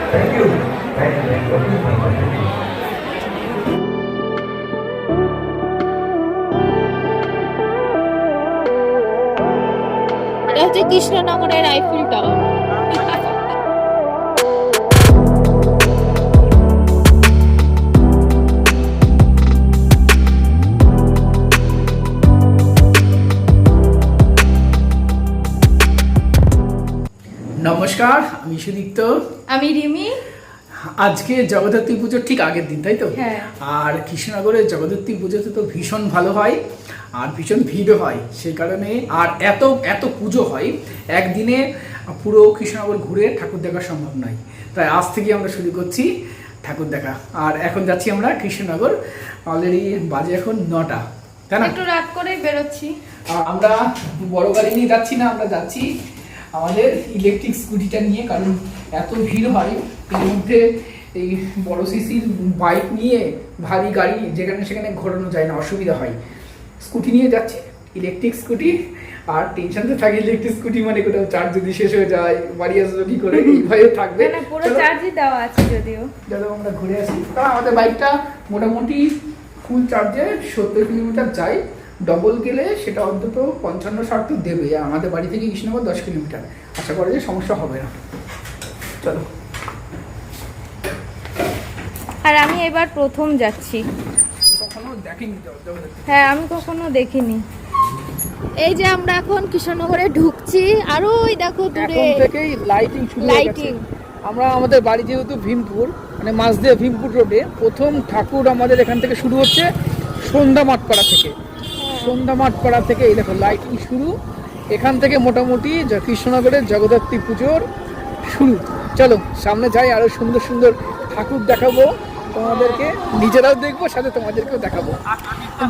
এটা হচ্ছে কৃষ্ণনগরের আইফেল টাওয়ার। নমস্কার, আমি সুদীপ্ত। আমি রিমি। আজকে জগদ্ধাত্রী পুজোর ঠিক আগের দিন, তাই তো? হ্যাঁ। আর কৃষ্ণনগরের জগদ্ধাত্রী পুজোতে তো ভীষণ ভালো হয় আর ভীষণ ভিড়ও হয়, সেই কারণে আর এত এত পুজো হয় একদিনে পুরো কৃষ্ণনগর ঘুরে ঠাকুর দেখা সম্ভব নয়। তাই আজ থেকে আমরা শুরু করছি ঠাকুর দেখা। আর এখন যাচ্ছি আমরা কৃষ্ণনগর, অলরেডি বাজে এখন 9টা, তাই না? একটু রাত করে বেরোচ্ছি। আমরা বড় গাড়ি নিয়ে যাচ্ছি না, আমরা যাচ্ছি আমাদের ইলেকট্রিক স্কুটিটা নিয়ে, কারণ এত ভিড় হয় এর মধ্যে এই বড় সিসির বাইক নিয়ে ভারী গাড়ি যেখানে সেখানে ঘোরানো যায় না, অসুবিধা হয়। স্কুটি নিয়ে যাচ্ছি, ইলেকট্রিক স্কুটি। আর টেনশন তো থাকে, ইলেকট্রিক স্কুটি মানে কোথাও চার্জ যদি শেষ হয়ে যায় বাড়ি আসবো কি করে, এই ভয়ে থাকবে। না, পুরো চার্জই দেওয়া আছে যদিও। চলো আমরা ঘুরে আসি। কারণ আমাদের বাইকটা মোটামুটি ফুল চার্জে 70 কিলোমিটার যায়, ডবল গেলে সেটা অন্তত 55-60 তো দেবে। আমাদের বাড়ি থেকে কৃষ্ণনগর 10 কিলোমিটার, আশা করা যে সমস্যা হবে না। চলো। আর আমি এবার প্রথম যাচ্ছি। কখনো দেখিনি জগদ্ধাত্রী। হ্যাঁ, আমি কখনো দেখিনি। এই যে আমরা এখন কৃষ্ণনগরে ঢুকছি, আর ওই দেখো দূরে এখন থেকেই লাইটিং শুরু হয়ে গেছে। আমরা আমাদের বাড়ি যেহেতু ভীমপুর, মানে মাঝদিয়া ভীমপুর রোডে, প্রথম ঠাকুর আমাদের এখান থেকে শুরু হচ্ছে সন্ধ্যা মাঠপাড়া থেকে। সন্ধ্যা মাঠপাড়া থেকে এই দেখো লাইটিং শুরু, এখান থেকে মোটামুটি কৃষ্ণনগরের জগদ্ধাত্রী পুজোর শুরু। চলো সামনে যাই, আরো সুন্দর সুন্দর ঠাকুর দেখাবো তোমাদেরকে, নিজেরাও দেখবো, সাথে তোমাদেরকেও দেখাবো।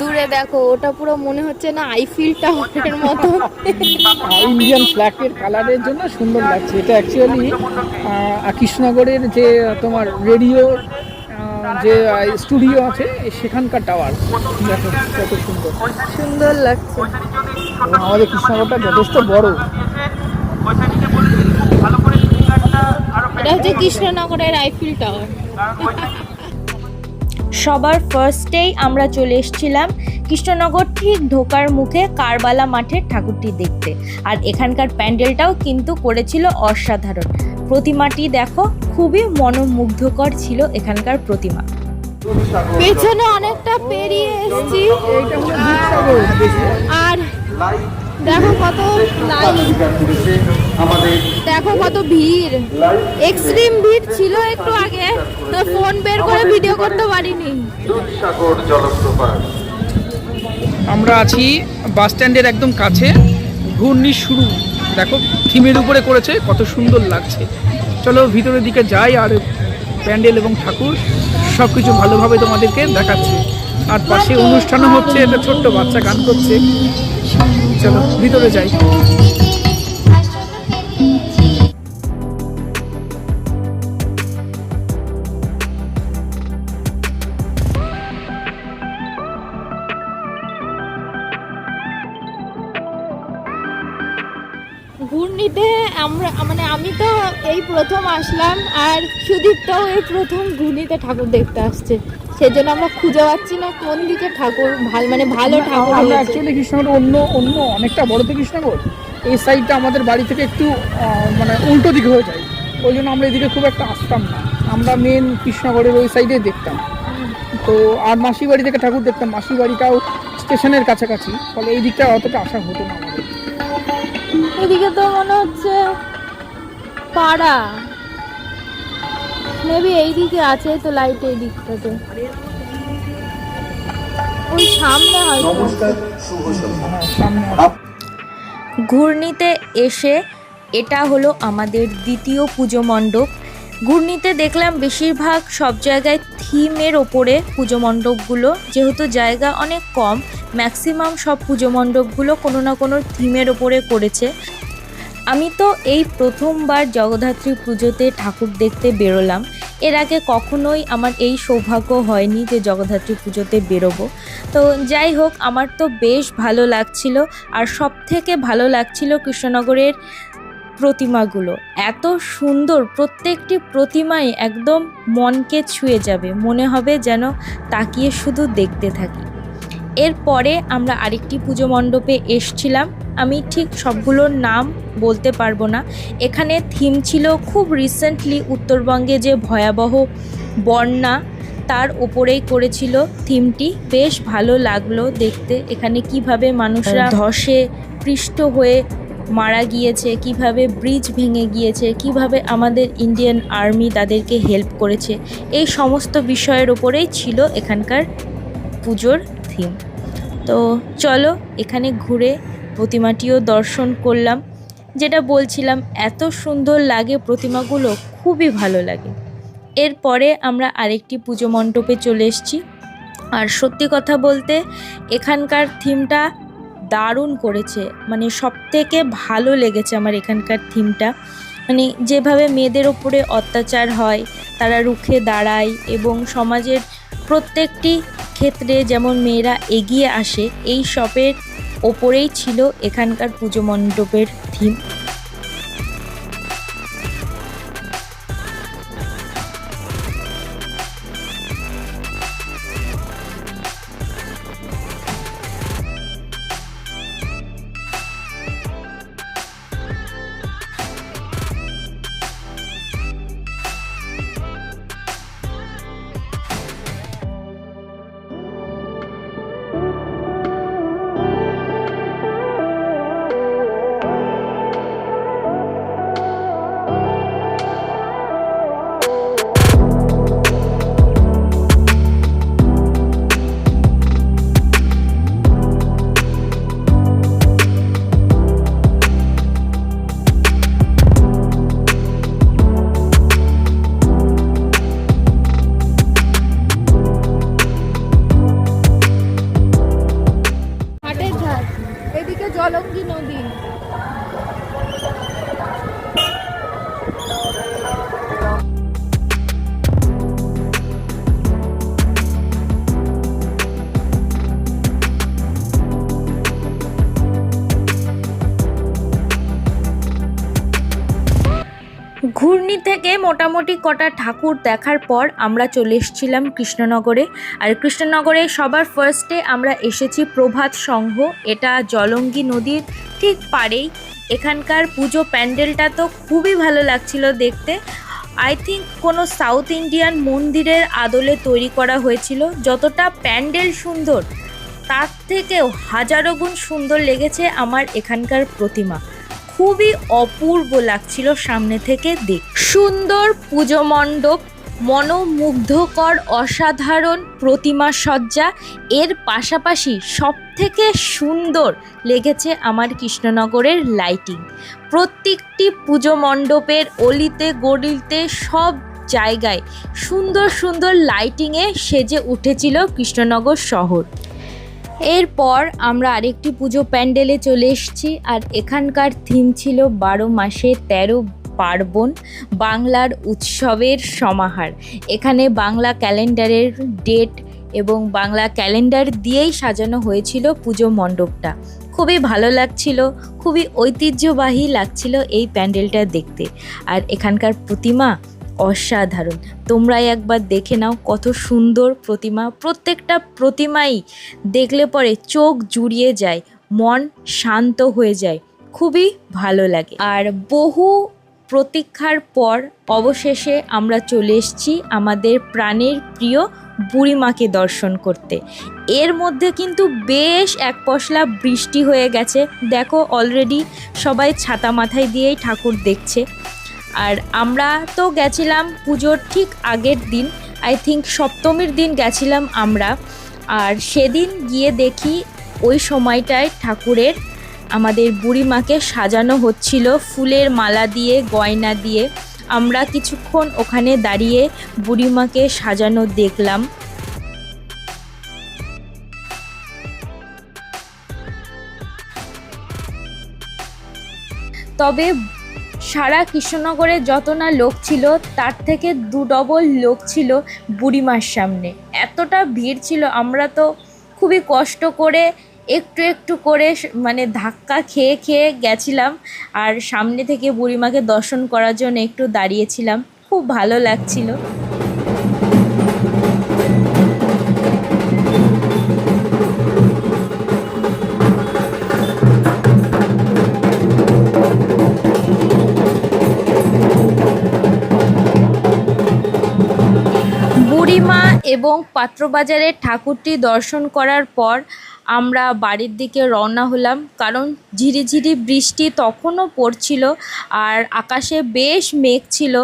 দূরে দেখো, ওটা পুরো মনে হচ্ছে না আইফেল টাওয়ারের মতো। ইন্ডিয়ান ফ্ল্যাগের কালারের জন্য সুন্দর লাগছে। এটা অ্যাকচুয়ালি কৃষ্ণনগরের যে তোমার রেডিও যে স্টুডিও আছে সেখানকার টাওয়ার। দেখো কত সুন্দর সুন্দর লাগছে। এবং আমাদের কৃষ্ণনগরটা যথেষ্ট বড়। এটা হচ্ছে কৃষ্ণনগরের আইফেল টাওয়ার। সবার ফার্স্টেই আমরা চলে এসেছিলাম কৃষ্ণনগর ঠিক ঢোকার মুখে কারবালা মাঠের ঠাকুরটি দেখতে। আর এখানকার প্যান্ডেলটাও কিন্তু করেছিল অসাধারণ। প্রতিমাটি দেখো, খুবই মনোমুগ্ধকর ছিল এখানকার প্রতিমা। পেছনে অনেকটা পেরিয়ে এসেছি, আর দেখো কত লাইন, দেখো কত ভিড়, এক্সট্রিম ভিড় ছিল একটু আগে, তো ফোন বের করে ভিডিও করতে পারিনি। আমরা আছি বাস স্ট্যান্ডের একদম কাছে, ঘূর্ণি শুরু। দেখো থিমের উপরে করেছে, কত সুন্দর লাগছে। চলো ভিতরের দিকে যাই, আর প্যান্ডেল এবং ঠাকুর সব কিছু ভালোভাবে তোমাদেরকে দেখাচ্ছি। আর পাশে অনুষ্ঠানও হচ্ছে, একটা ছোট্ট বাচ্চা গান করছে। চলো ভিতরে যাই। ঘূর্ণিতে আমি তো এই প্রথম আসলাম, আর সুদীপ্তও এই প্রথম ঘূর্ণিতে ঠাকুর দেখতে আসছে। সেজন্য আমরা খুঁজে পাচ্ছি না কোন দিকে ঠাকুর ভালো ঠাকুর আমরা হয়েছে। অ্যাকচুয়ালি কৃষ্ণনগর অন্য অনেকটা বড় তো কৃষ্ণনগর, এই সাইডটা আমাদের বাড়ি থেকে একটু মানে উল্টো দিকে হয়ে যায়, ওই জন্য আমরা এদিকে খুব একটা আসতাম না। আমরা মেন কৃষ্ণনগরের ওই সাইডে দেখতাম। তো আর মাসির বাড়ি থেকে ঠাকুর দেখতাম, মাসির বাড়িটাও স্টেশনের কাছাকাছি, ফলে এই দিকটা অতটা আসা হতো না আমাদের। এদিকে তো মনে হচ্ছে পাড়া, মেবি এইদিকে আছে তো লাইট, এই দিকটাতে ওই সামনে হয়তো। ঘূর্ণিতে এসে এটা হলো আমাদের দ্বিতীয় পুজো মণ্ডপ। ঘূর্ণিতে দেখলাম বেশিরভাগ সব জায়গায় থিমের ওপরে পুজো মণ্ডপগুলো, যেহেতু জায়গা অনেক কম, ম্যাক্সিমাম সব পুজো মণ্ডপগুলো কোনো না কোনো থিমের ওপরে করেছে। আমি তো এই প্রথমবার জগদ্ধাত্রী পুজোতে ঠাকুর দেখতে বেরোলাম। এর আগে কখনোই আমার এই সৌভাগ্য হয়নি যে জগদ্ধাত্রী পুজোতে বেরোবো। তো যাই হোক, আমার তো বেশ ভালো লাগছিল। আর সব থেকে ভালো লাগছিল কৃষ্ণনগরের প্রতিমাগুলো এত সুন্দর, প্রত্যেকটি প্রতিমাই একদম মনকে ছুঁয়ে যাবে, মনে হবে যেন তাকিয়ে শুধু দেখতে থাকি। এরপরে আমরা আরেকটি পুজো মণ্ডপে এসছিলাম, আমি ঠিক সবগুলোর নাম বলতে পারবো না। এখানে থিম ছিল খুব রিসেন্টলি উত্তরবঙ্গে যে ভয়াবহ বন্যা, তার ওপরেই করেছিল থিমটি। বেশ ভালো লাগলো দেখতে, এখানে কিভাবে মানুষরা ধসে পৃষ্ঠ হয়ে মারা গিয়েছে, কিভাবে ব্রিজ ভেঙে গিয়েছে, কিভাবে আমাদের ইন্ডিয়ান আর্মি তাদেরকে হেল্প করেছে, এই সমস্ত বিষয়ের ওপরেই ছিল এখানকার পুজোর থিম। তো চলো এখানে ঘুরে প্রতিমাটিও দর্শন করলাম। যেটা বলছিলাম, এত সুন্দর লাগে প্রতিমাগুলো, খুবই ভালো লাগে। এরপরে আমরা আরেকটি পুজো মণ্ডপে চলে এসেছি। আর সত্যি কথা বলতে এখানকার থিমটা দারুণ করেছে, মানে সবথেকে ভালো লেগেছে আমার এখানকার থিমটা। মানে যেভাবে মেয়েদের ওপরে অত্যাচার হয়, তারা রুখে দাঁড়ায় এবং সমাজের প্রত্যেকটি ক্ষেত্রে যেমন মেয়েরা এগিয়ে আসে, এই সবের ওপরেই ছিল এখানকার পুজো মণ্ডপের থিম। হাটের ধার, এদিকে জলঙ্গি নদী। ঘূর্ণি থেকে মোটামুটি কটা ঠাকুর দেখার পর আমরা চলে এসেছিলাম কৃষ্ণনগরে। আর কৃষ্ণনগরে সবার ফার্স্টে আমরা এসেছি প্রভাত সংঘ, এটা জলঙ্গি নদীর ঠিক পাড়েই। এখানকার পুজো প্যান্ডেলটা তো খুবই ভালো লাগছিল দেখতে। আই থিঙ্ক কোনো সাউথ ইন্ডিয়ান মন্দিরের আদলে তৈরি করা হয়েছিল। যতটা প্যান্ডেল সুন্দর, তার থেকেও হাজারো গুণ সুন্দর লেগেছে আমার এখানকার প্রতিমা। খুবই অপূর্ব লাগছিল সামনে থেকে দেখ। সুন্দর পুজো মণ্ডপ, মনোমুগ্ধকর অসাধারণ প্রতিমা সজ্জা, এর পাশাপাশি সবথেকে সুন্দর লেগেছে আমার কৃষ্ণনগরের লাইটিং। প্রত্যেকটি পুজো মণ্ডপের অলিতে গলিতে সব জায়গায় সুন্দর সুন্দর লাইটিংয়ে সেজে উঠেছিল কৃষ্ণনগর শহর। এরপর আমরা আরেকটি পুজো প্যান্ডেলে চলে এসেছি। আর এখানকার থিম ছিল 12 মাসে 13 পার্বণ, বাংলার উৎসবের সমাহার। এখানে বাংলা ক্যালেন্ডারের ডেট এবং বাংলা ক্যালেন্ডার দিয়েই সাজানো হয়েছিল পুজো মণ্ডপটা। খুবই ভালো লাগছিল, খুবই ঐতিহ্যবাহী লাগছিল এই প্যান্ডেলটা দেখতে। আর এখানকার প্রতিমা অসাধারণ, তোমরাই একবার দেখে নাও কত সুন্দর প্রতিমা। প্রত্যেকটা প্রতিমাই দেখলে পরে চোখ জুড়িয়ে যায়, মন শান্ত হয়ে যায়, খুবই ভালো লাগে। আর বহু প্রতীক্ষার পর অবশেষে আমরা চলে এসেছি আমাদের প্রাণের প্রিয় বুড়িমাকে দর্শন করতে। এর মধ্যে কিন্তু বেশ এক পশলা বৃষ্টি হয়ে গেছে, দেখো অলরেডি সবাই ছাতা মাথায় দিয়েই ঠাকুর দেখছে। আর আমরা তো গেছিলাম পুজোর ঠিক আগের দিন, আই থিঙ্ক সপ্তমীর দিন গেছিলাম আমরা। আর সেদিন গিয়ে দেখি ওই সময়টায় ঠাকুরের আমাদের বুড়িমাকে সাজানো হচ্ছিল ফুলের মালা দিয়ে, গয়না দিয়ে। আমরা কিছুক্ষণ ওখানে দাঁড়িয়ে বুড়িমাকে সাজানো দেখলাম। তবে সারা কৃষ্ণনগরে যত না লোক ছিল, তার থেকে 2 ডবল লোক ছিল বুড়িমার সামনে। এতটা ভিড় ছিল, আমরা তো খুবই কষ্ট করে একটু একটু করে মানে ধাক্কা খেয়ে খেয়ে গেছিলাম, আর সামনে থেকে বুড়িমাকে দর্শন করার জন্য একটু দাঁড়িয়েছিলাম, খুব ভালো লাগছিল। বুড়িমা এবং পাত্রবাজারের ঠাকুরটি দর্শন করার পর আমরা বাড়ির দিকে রওনা হলাম, কারণ ঝিরিঝিরি বৃষ্টি তখনও পড়ছিল আর আকাশে বেশ মেঘ ছিল।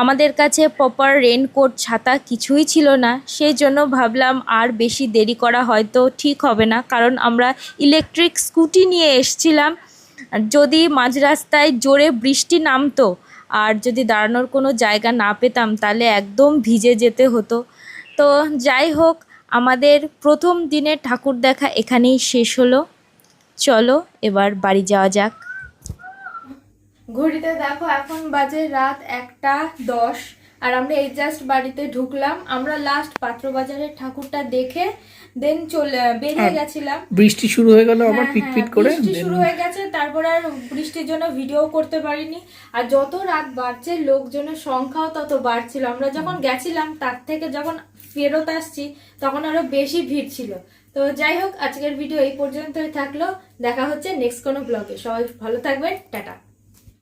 আমাদের কাছে প্রপার রেনকোট ছাতা কিছুই ছিল না, সেই জন্য ভাবলাম আর বেশি দেরি করা হয়তো ঠিক হবে না, কারণ আমরা ইলেকট্রিক স্কুটি নিয়ে এসছিলাম। যদি মাঝ রাস্তায় জোরে বৃষ্টি নামতো আর যদি দাঁড়ানোর কোনো জায়গা না পেতাম তাহলে একদম ভিজে যেতে হতো। তো যাই হোক, আমাদের প্রথম দিনের ঠাকুর দেখা এখানেই শেষ হলো। চলো এবার বাড়ি যাওয়া যাক। ঘড়িতে দেখো এখন বাজে রাত 1:10 আর আমরা এই জাস্ট বাড়িতে ঢুকলাম। আমরা লাস্ট পাত্রবাজারের ঠাকুরটা দেখে দেন বেরিয়ে গেছিলাম। বৃষ্টি শুরু হয়ে গেল আবার পিটপিট করে, বৃষ্টি শুরু হয়ে গেছে, তারপর আর বৃষ্টির জন্য ভিডিও করতে পারিনি। আর যত রাত বাড়ছে লোকজনের সংখ্যাও তত বাড়ছিল। আমরা যখন গেছিলাম তার থেকে যখন ফেরত আসছি তখন আরো বেশি ভিড় ছিল। তো যাই হোক, আজকের ভিডিও এই পর্যন্তই থাকলো। দেখা হচ্ছে নেক্সট কোনো ব্লগে। সবাই ভালো থাকবেন, টাটা।